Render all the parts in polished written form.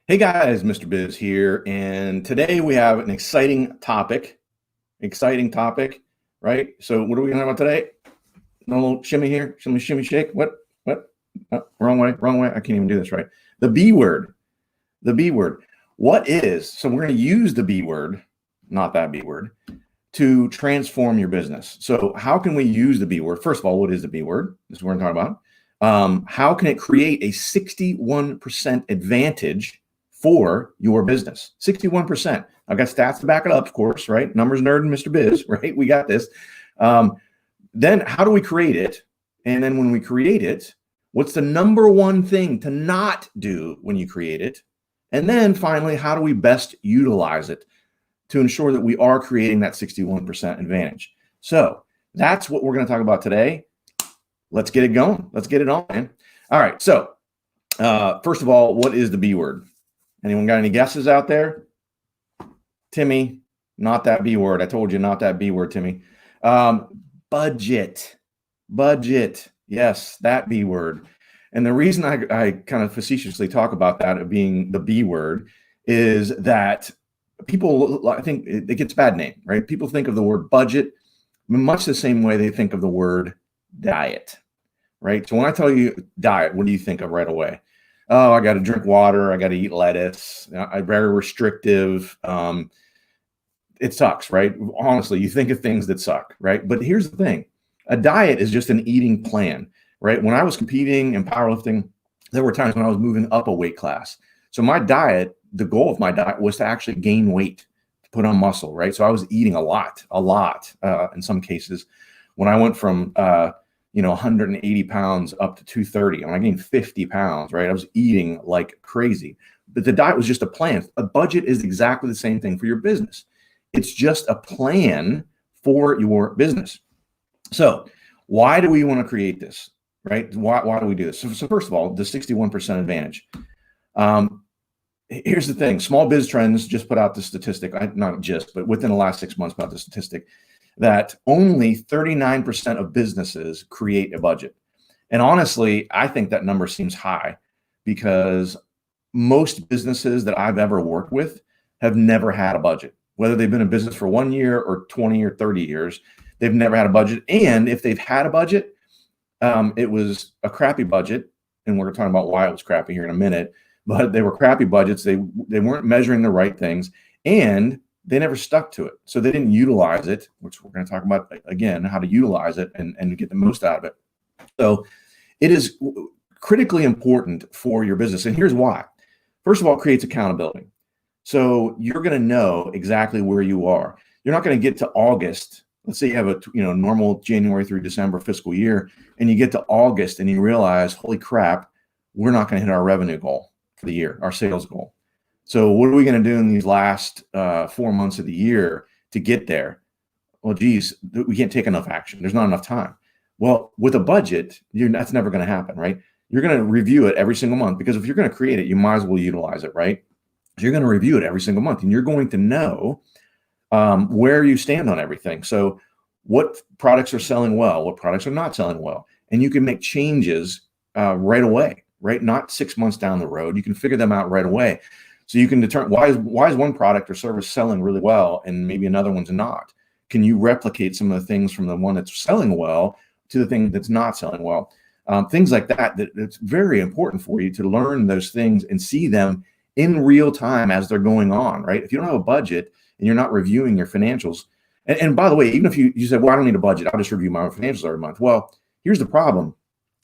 Hey guys, Mr. Biz here, and today we have an exciting topic. Exciting topic, right? So, what are we going to talk about today? No little shimmy here, shimmy, shake. What? What? Wrong way, wrong way. I can't even do this right. The B word. The B word. What is? So, we're going to use the B word, not that B word, to transform your business. So, how can we use the B word? First of all, what is the B word? This is what we're going to talk about. How can it create a 61% advantage for your business? 61%. I've got stats to back it up, of course, right? Numbers nerd and Mr. Biz, right? We got this. Then how do we create it? And then when we create it, what's the number one thing to not do when you create it? And then finally, how do we best utilize it to ensure that we are creating that 61% advantage? So that's what we're going to talk about today. Let's get it going. Let's get it on, man. All right. So first of all, what is the B word? Anyone got any guesses out there? Timmy, not that B word. I told you, not that B word, Timmy. Budget. Budget. Yes, that B word. And the reason I kind of facetiously talk about that of being the B word is that people, I think it gets a bad name, right? People think of the word budget much the same way they think of the word diet, right? So when I tell you diet, what do you think of right away? Oh, I got to drink water. I got to eat lettuce. I'm very restrictive. It sucks, right? Honestly, you think of things that suck, right? But here's the thing. A diet is just an eating plan, right? When I was competing in powerlifting, there were times when I was moving up a weight class. So my diet, the goal of my diet was to actually gain weight, to put on muscle, right? So I was eating a lot, in some cases. When I went from 180 pounds up to 230. And I gained 50 pounds, right? I was eating like crazy. But the diet was just a plan. A budget is exactly the same thing for your business. It's just a plan for your business. So why do we want to create this, right? Why do we do this? So first of all, the 61% advantage. Here's the thing. Small Biz Trends just put out the statistic, not just, but within the last 6 months put out the statistic that only 39% of businesses create a budget. And honestly, I think that number seems high because most businesses that I've ever worked with have never had a budget. Whether they've been in business for 1 year or 20 or 30 years, they've never had a budget. And if they've had a budget, it was a crappy budget. And we're talking about why it was crappy here in a minute. But they were crappy budgets. They weren't measuring the right things. And they never stuck to it. So they didn't utilize it, which we're going to talk about again, how to utilize it and get the most out of it. So it is critically important for your business. And here's why. First of all, it creates accountability. So you're going to know exactly where you are. You're not going to get to August. Let's say you have a normal January through December fiscal year, and you get to August and you realize, holy crap, we're not going to hit our revenue goal for the year, our sales goal. So what are we going to do in these last 4 months of the year to get there? Well, geez, we can't take enough action. There's not enough time. Well, with a budget, that's never going to happen, right? You're going to review it every single month because if you're going to create it, you might as well utilize it, right? So you're going to review it every single month and you're going to know where you stand on everything. So what products are selling well, what products are not selling well, and you can make changes right away, right? Not 6 months down the road. You can figure them out right away. So you can determine why is one product or service selling really well and maybe another one's not. Can you replicate some of the things from the one that's selling well to the thing that's not selling well? Things like that it's very important for you to learn those things and see them in real time as they're going on, right? If you don't have a budget and you're not reviewing your financials, and by the way, even if you said, well, I don't need a budget, I'll just review my financials every month. Well, here's the problem.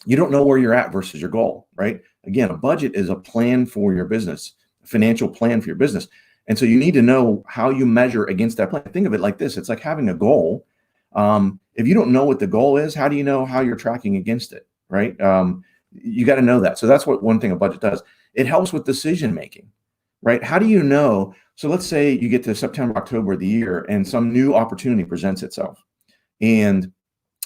You don't know where you're at versus your goal, right? Again, a budget is a plan for your business. Financial plan for your business. And so you need to know how you measure against that plan. Think of it like this. It's like having a goal. If you don't know what the goal is, how do you know how you're tracking against it, right? You got to know that. So that's what one thing a budget does. It helps with decision making, right? How do you know? So let's say you get to September, October of the year and some new opportunity presents itself. And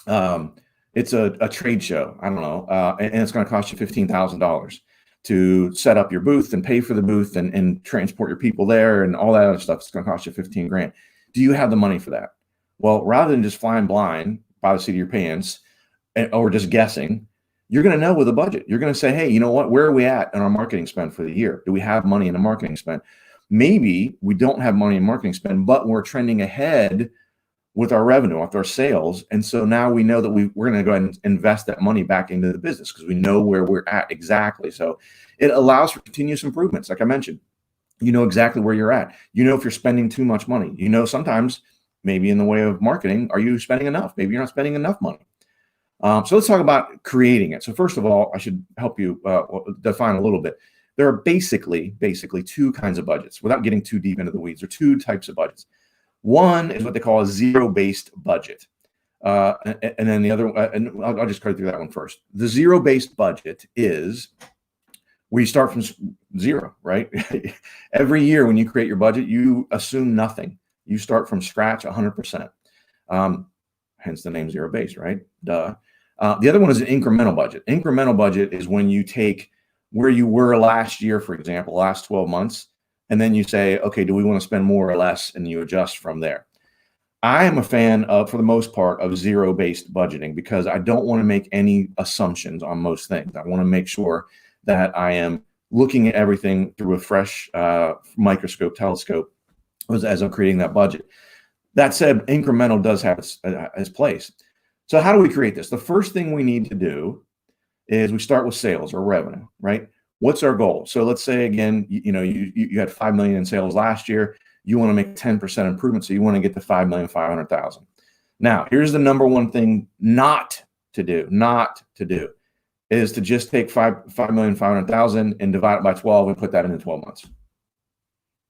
it's a trade show. I don't know. And it's going to cost you $15,000. To set up your booth and pay for the booth and transport your people there and all that other stuff. It's going to cost you 15 grand. Do you have the money for that? Well, rather than just flying blind by the seat of your pants or just guessing, you're going to know with a budget. You're going to say, hey, you know what? Where are we at in our marketing spend for the year? Do we have money in the marketing spend? Maybe we don't have money in marketing spend, but we're trending ahead with our revenue, with our sales. And so now we know that we're going to go ahead and invest that money back into the business because we know where we're at exactly. So it allows for continuous improvements. Like I mentioned, you know exactly where you're at. You know if you're spending too much money. You know sometimes maybe in the way of marketing, are you spending enough? Maybe you're not spending enough money. So let's talk about creating it. So first of all, I should help you define a little bit. There are basically two kinds of budgets. Without getting too deep into the weeds, there are two types of budgets. One is what they call a zero-based budget. And then the other, and I'll just go through that one first. The zero-based budget is where you start from zero, right? Every year when you create your budget, you assume nothing. You start from scratch 100%. Hence the name zero-based, right? Duh. The other one is an incremental budget. Incremental budget is when you take where you were last year, for example, last 12 months, and then you say, okay, do we want to spend more or less? And you adjust from there. I am a fan of, for the most part, of zero-based budgeting because I don't want to make any assumptions on most things. I want to make sure that I am looking at everything through a fresh telescope as I'm creating that budget. That said, incremental does have its place. So how do we create this? The first thing we need to do is we start with sales or revenue, right? What's our goal? So let's say, again, you had 5 million in sales last year. You want to make 10% improvement. So you want to get to 5,500,000. Now, here's the number one thing not to do is to just take 5,500,000 and divide it by 12 and put that into 12 months.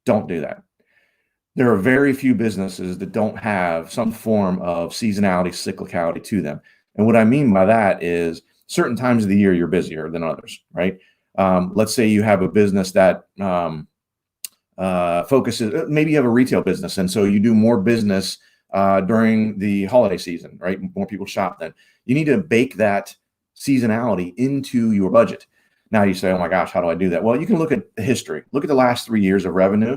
Don't do that. There are very few businesses that don't have some form of seasonality, cyclicality to them. And what I mean by that is certain times of the year you're busier than others, right? Let's say you have a business that focuses, maybe you have a retail business, and so you do more business during the holiday season, right? More people shop then. You need to bake that seasonality into your budget. Now you say, oh my gosh, how do I do that? Well, you can look at the history. Look at the last 3 years of revenue.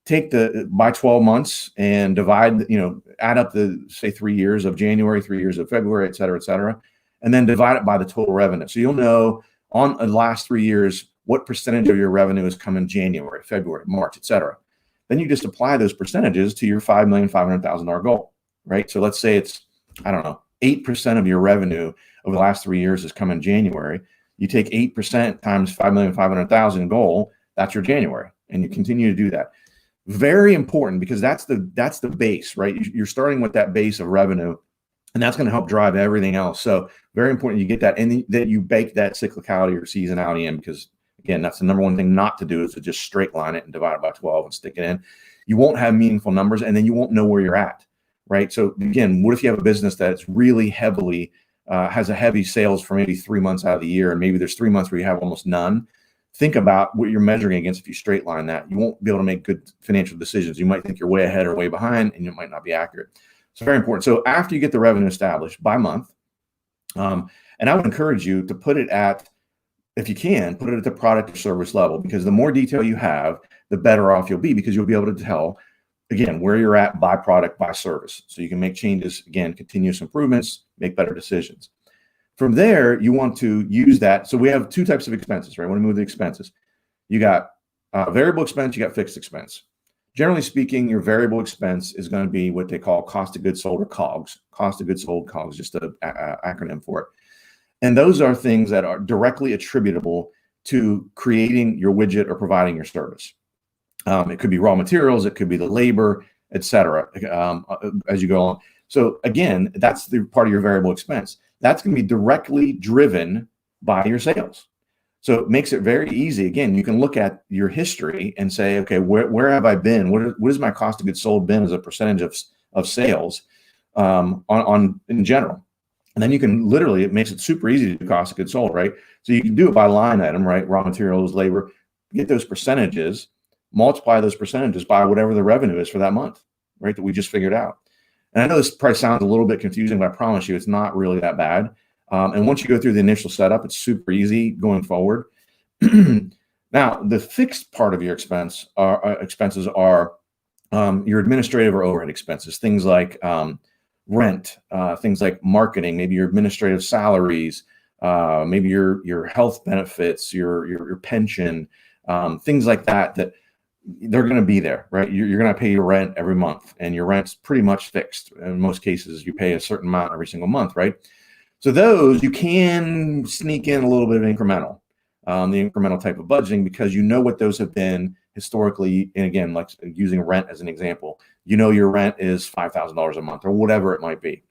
Take by 12 months and divide, add up the, say, 3 years of January, 3 years of February, et cetera, and then divide it by the total revenue. So you'll know on the last 3 years what percentage of your revenue has come in January, February, March, et cetera. Then you just apply those percentages to your $5,500,000 goal, right? So let's say it's, 8% of your revenue over the last 3 years has come in January. You take 8% times 5,500,000 goal, that's your January, and you continue to do that. Very important because that's the base, right? You're starting with that base of revenue, and that's going to help drive everything else. So very important you get that, and that you bake that cyclicality or seasonality in, because again, that's the number one thing not to do is to just straight line it and divide it by 12 and stick it in. You won't have meaningful numbers, and then you won't know where you're at, right? So again, what if you have a business that's really heavily has a heavy sales for maybe 3 months out of the year, and maybe there's 3 months where you have almost none? Think about what you're measuring against. If you straight line that, you won't be able to make good financial decisions. You might think you're way ahead or way behind, and it might not be accurate. So very important. So after you get the revenue established by month, and I would encourage you to put it at, if you can, put it at the product or service level, because the more detail you have, the better off you'll be, because you'll be able to tell, again, where you're at by product, by service. So you can make changes, again, continuous improvements, make better decisions. From there, you want to use that. So we have two types of expenses, right? I want to move the expenses. You got variable expense, you got fixed expense. Generally speaking, your variable expense is going to be what they call cost of goods sold, or COGS. Cost of goods sold, COGS, just an acronym for it. And those are things that are directly attributable to creating your widget or providing your service. It could be raw materials, it could be the labor, et cetera, as you go on. So again, that's the part of your variable expense. That's going to be directly driven by your sales. So it makes it very easy. Again, you can look at your history and say, okay, where have I been? What is my cost of goods sold been as a percentage of sales in general? And then you can literally, it makes it super easy to do cost of goods sold, right? So you can do it by line item, right? Raw materials, labor, get those percentages, multiply those percentages by whatever the revenue is for that month, right? That we just figured out. And I know this probably sounds a little bit confusing, but I promise you it's not really that bad. And once you go through the initial setup, it's super easy going forward. Now, the fixed part of your expenses are your administrative or overhead expenses, things like rent, things like marketing, maybe your administrative salaries, maybe your health benefits, your pension, things like that, that they're going to be there, right? You're going to pay your rent every month, and your rent's pretty much fixed. In most cases, you pay a certain amount every single month, right? So those you can sneak in a little bit of incremental, the incremental type of budgeting, because you know what those have been historically. And again, like using rent as an example, you know your rent is $5,000 a month or whatever it might be.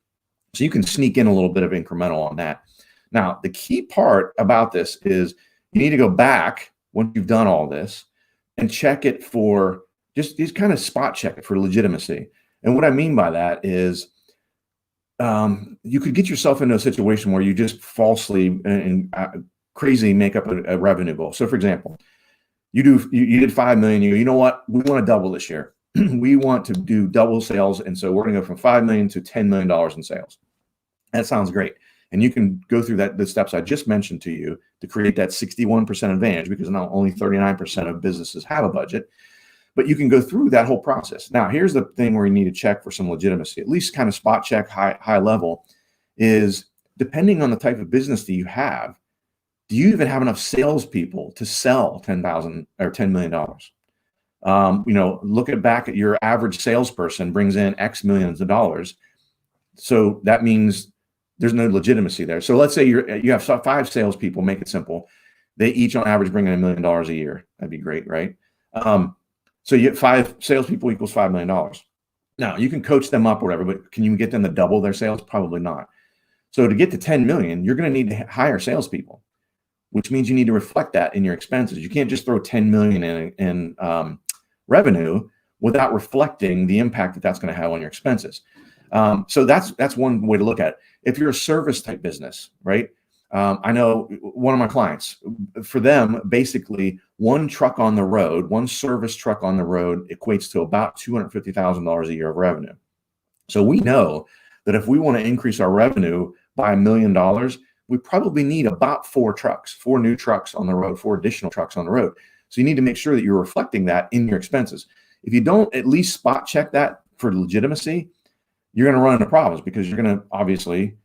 So you can sneak in a little bit of incremental on that. Now, the key part about this is you need to go back once you've done all this and check it for just kind of spot check it for legitimacy. And what I mean by that is you could get yourself into a situation where you just falsely and crazy make up a revenue goal. So for example, you did 5 million. You know what? We want to double this year. We want to do double sales. And so we're going to go from 5 million to $10 million in sales. That sounds great. And you can go through the steps I just mentioned to you to create that 61% advantage, because now only 39% of businesses have a budget. But you can go through that whole process. Now, here's the thing where you need to check for some legitimacy, at least kind of spot check high level, is depending on the type of business that you have, do you even have enough salespeople to sell $10,000 or $10 million? Look back at your average salesperson brings in X millions of dollars. So that means there's no legitimacy there. So let's say you have 5 salespeople, make it simple. They each on average bring in $1 million a year. That'd be great, right? So you get 5 salespeople equals $5 million. Now you can coach them up or whatever, but can you get them to double their sales? Probably not. So to get to 10 million, you're going to need to hire salespeople, which means you need to reflect that in your expenses. You can't just throw 10 million in revenue without reflecting the impact that that's going to have on your expenses. So that's one way to look at it. If you're a service type business, right? I know one of my clients, for them, basically one truck on the road, one service truck on the road equates to about $250,000 a year of revenue. So we know that if we want to increase our revenue by $1 million, we probably need about 4 new trucks on the road, 4 additional trucks on the road. So you need to make sure that you're reflecting that in your expenses. If you don't at least spot check that for legitimacy, you're going to run into problems, because you're going to obviously,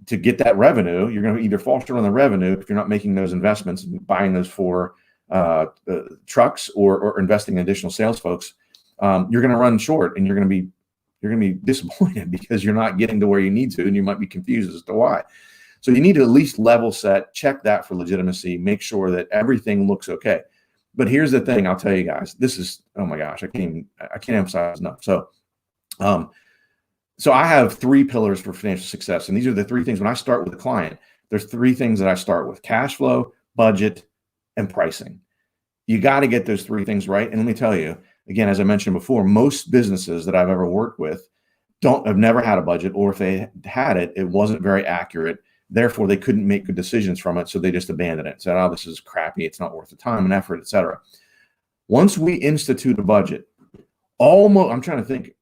to get that revenue, you're going to either fall short on the revenue if you're not making those investments, buying those 4 trucks or investing in additional sales folks. You're going to run short, and you're going to be disappointed because you're not getting to where you need to, and you might be confused as to why. So you need to at least level set, check that for legitimacy, make sure that everything looks okay. But here's the thing, I'll tell you guys, this is, oh my gosh, I can't emphasize enough. So I have 3 pillars for financial success. And these are the 3 things when I start with a client, there's 3 things that I start with: cash flow, budget, and pricing. You got to get those 3 things right. And let me tell you, again, as I mentioned before, most businesses that I've ever worked with have never had a budget, or if they had it, it wasn't very accurate. Therefore, they couldn't make good decisions from it. So they just abandoned it. Said, oh, this is crappy. It's not worth the time and effort, et cetera. Once we institute a budget, I'm trying to think,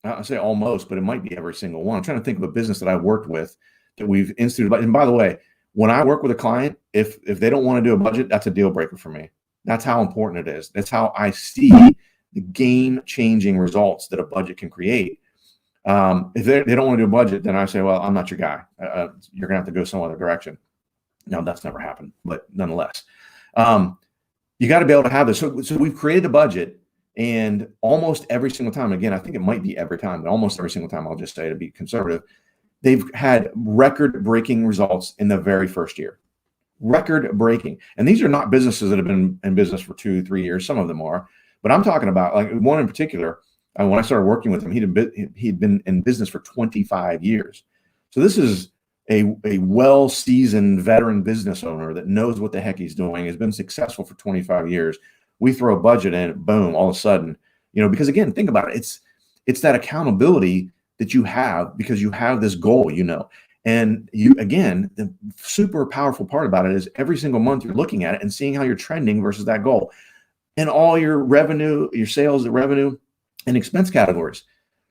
I say almost, but it might be every single one. I'm trying to think of a business that I've worked with that we've instituted. And by the way, when I work with a client, if they don't want to do a budget, that's a deal breaker for me. That's how important it is. That's how I see the game-changing results that a budget can create. If they don't want to do a budget, then I say, well, I'm not your guy. You're going to have to go some other direction. Now, that's never happened, but nonetheless, you got to be able to have this. So we've created a budget, and almost every single time, again, I think it might be every time, but almost every single time, I'll just say to be conservative, they've had record-breaking results in the very first year. Record-breaking. And these are not businesses that have been in business for 2-3 years. Some of them are. But I'm talking about, like, one in particular, when I started working with him, he'd been in business for 25 years. So this is a well-seasoned veteran business owner that knows what the heck he's doing, has been successful for 25 years. We throw a budget in, boom, all of a sudden, because again, think about it. It's that accountability that you have because you have this goal, and again, the super powerful part about it is every single month you're looking at it and seeing how you're trending versus that goal, and all your revenue, your sales, the revenue and expense categories.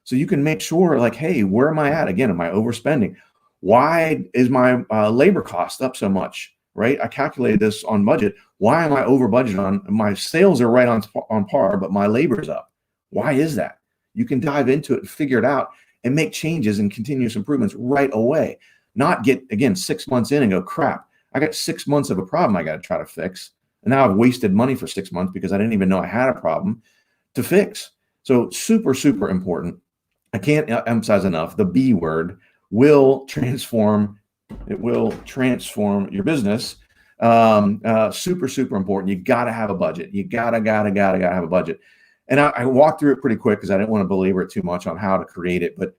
So you can make sure, like, hey, where am I at? Again, am I overspending? Why is my labor cost up so much? Right? I calculated this on budget. Why am I over budget on my sales are right on par, but my labor is up? Why is that? You can dive into it and figure it out and make changes and continuous improvements right away. not get, again, 6 months in and go, crap, I got 6 months of a problem I got to try to fix. And now I've wasted money for 6 months because I didn't even know I had a problem to fix. So super, super important. I can't emphasize enough. The B word will transform. It will transform your business. Super, super important. You got to have a budget. You gotta have a budget. And I walked through it pretty quick because I didn't want to belabor it too much on how to create it, but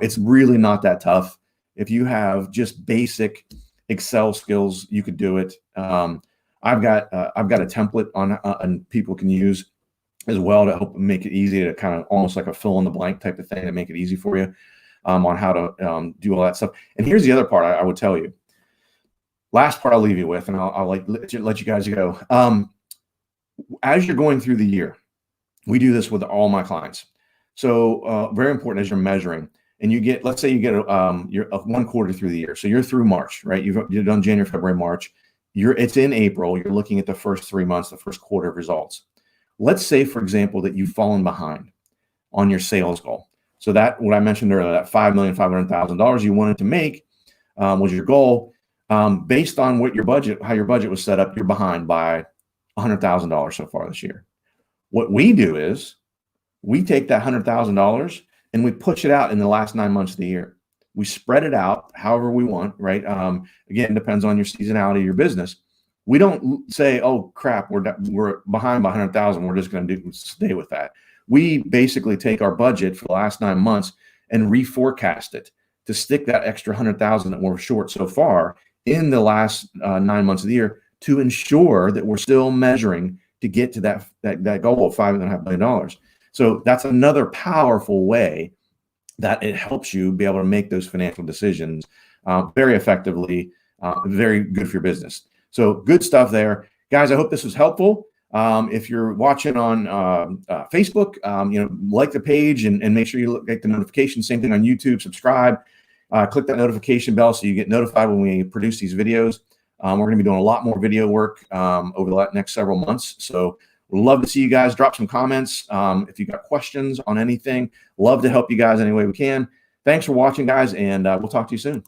it's really not that tough. If you have just basic Excel skills, you could do it. I've got a template on and people can use as well to help make it easy, to kind of almost like a fill in the blank type of thing to make it easy for you on how to do all that stuff. And here's the other part I would tell you. Last part I'll leave you with, and I'll let you guys go. As you're going through the year, we do this with all my clients. So very important as you're measuring, and you get, let's say you get you're 1 quarter through the year. So you're through March, right? You've done January, February, March. It's in April. You're looking at the first 3 months, the first quarter of results. Let's say, for example, that you've fallen behind on your sales goal. So that, what I mentioned earlier, that $5,500,000 you wanted to make was your goal. Based on what your budget, how your budget was set up, you're behind by $100,000 so far this year. What we do is we take that $100,000 and we push it out in the last 9 months of the year. We spread it out however we want, right? Again, it depends on your seasonality of your business. We don't say, oh crap, we're behind by 100,000. We're just going to stay with that. We basically take our budget for the last 9 months and reforecast it to stick that extra 100,000 that we're short so far in the last 9 months of the year to ensure that we're still measuring to get to that goal of $5.5 billion. So that's another powerful way that it helps you be able to make those financial decisions very effectively, very good for your business. So good stuff there. Guys, I hope this was helpful. If you're watching on Facebook, like the page and make sure you get the notification. Same thing on YouTube, subscribe. Click that notification bell so you get notified when we produce these videos. We're going to be doing a lot more video work over the next several months. So we'd love to see you guys. Drop some comments if you got questions on anything. Love to help you guys any way we can. Thanks for watching, guys, and we'll talk to you soon.